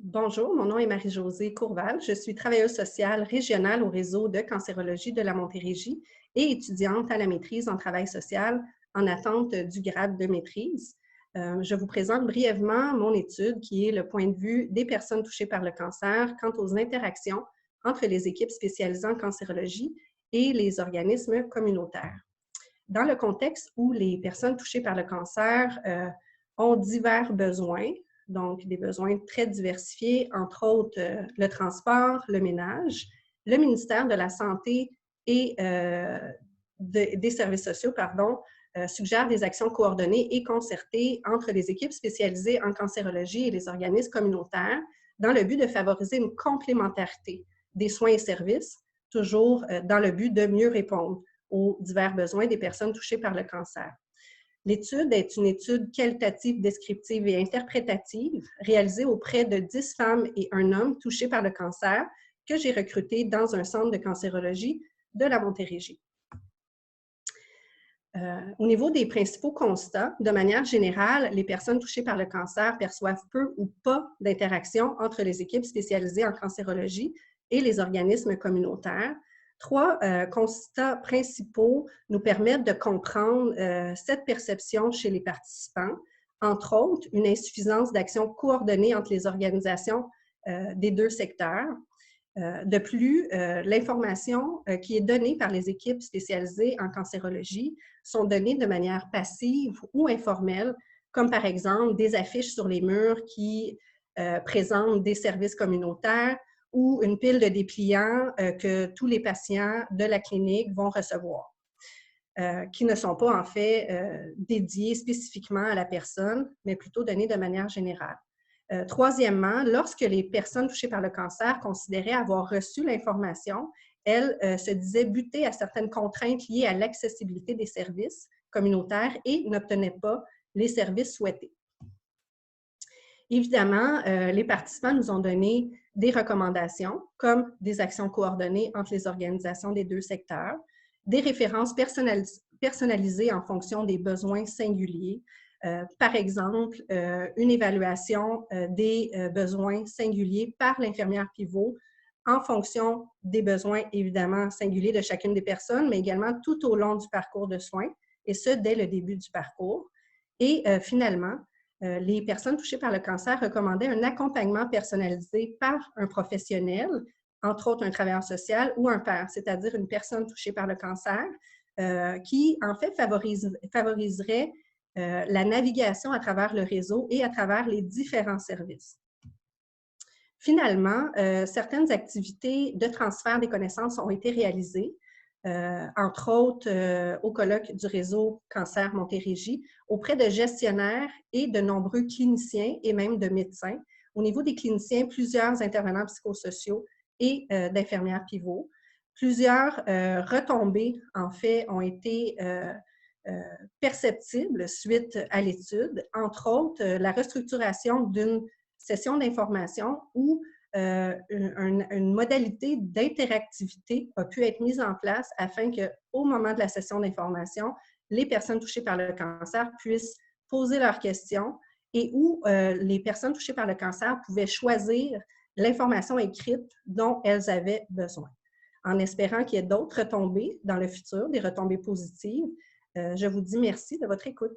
Bonjour, mon nom est Marie-Josée Courval. Je suis travailleuse sociale régionale au réseau de cancérologie de la Montérégie et étudiante à la maîtrise en travail social en attente du grade de maîtrise. Je vous présente brièvement mon étude qui est le point de vue des personnes touchées par le cancer quant aux interactions entre les équipes spécialisées en cancérologie et les organismes communautaires. Dans le contexte où les personnes touchées par le cancer ont divers besoins, donc des besoins très diversifiés, entre autres le transport, le ménage, le ministère de la Santé et des services sociaux, suggère des actions coordonnées et concertées entre les équipes spécialisées en cancérologie et les organismes communautaires dans le but de favoriser une complémentarité des soins et services, toujours dans le but de mieux répondre aux divers besoins des personnes touchées par le cancer. L'étude est une étude qualitative, descriptive et interprétative réalisée auprès de 10 femmes et un homme touchés par le cancer que j'ai recrutés dans un centre de cancérologie de la Montérégie. Au niveau des principaux constats, de manière générale, les personnes touchées par le cancer perçoivent peu ou pas d'interaction entre les équipes spécialisées en cancérologie et les organismes communautaires. Trois constats principaux nous permettent de comprendre cette perception chez les participants. Entre autres, une insuffisance d'action coordonnée entre les organisations des deux secteurs. De plus, l'information qui est donnée par les équipes spécialisées en cancérologie sont données de manière passive ou informelle, comme par exemple des affiches sur les murs qui présentent des services communautaires ou une pile de dépliants que tous les patients de la clinique vont recevoir, qui ne sont pas en fait dédiés spécifiquement à la personne, mais plutôt donnés de manière générale. Troisièmement, lorsque les personnes touchées par le cancer considéraient avoir reçu l'information, elles se disaient butées à certaines contraintes liées à l'accessibilité des services communautaires et n'obtenaient pas les services souhaités. Évidemment, les participants nous ont donné des recommandations, comme des actions coordonnées entre les organisations des deux secteurs, des références personnalisées en fonction des besoins singuliers, par exemple, une évaluation des besoins singuliers par l'infirmière pivot en fonction des besoins évidemment singuliers de chacune des personnes, mais également tout au long du parcours de soins, et ce, dès le début du parcours. Et finalement, les personnes touchées par le cancer recommandaient un accompagnement personnalisé par un professionnel, entre autres un travailleur social ou un père, c'est-à-dire une personne touchée par le cancer, qui en fait favoriserait la navigation à travers le réseau et à travers les différents services. Finalement, certaines activités de transfert des connaissances ont été réalisées, entre autres au colloque du réseau Cancer Montérégie, auprès de gestionnaires et de nombreux cliniciens et même de médecins. Au niveau des cliniciens, plusieurs intervenants psychosociaux et d'infirmières pivots. Plusieurs retombées, en fait, ont été perceptibles suite à l'étude, entre autres la restructuration d'une session d'information où une modalité d'interactivité a pu être mise en place afin qu'au moment de la session d'information, les personnes touchées par le cancer puissent poser leurs questions et où les personnes touchées par le cancer pouvaient choisir l'information écrite dont elles avaient besoin. En espérant qu'il y ait d'autres retombées dans le futur, des retombées positives, je vous dis merci de votre écoute.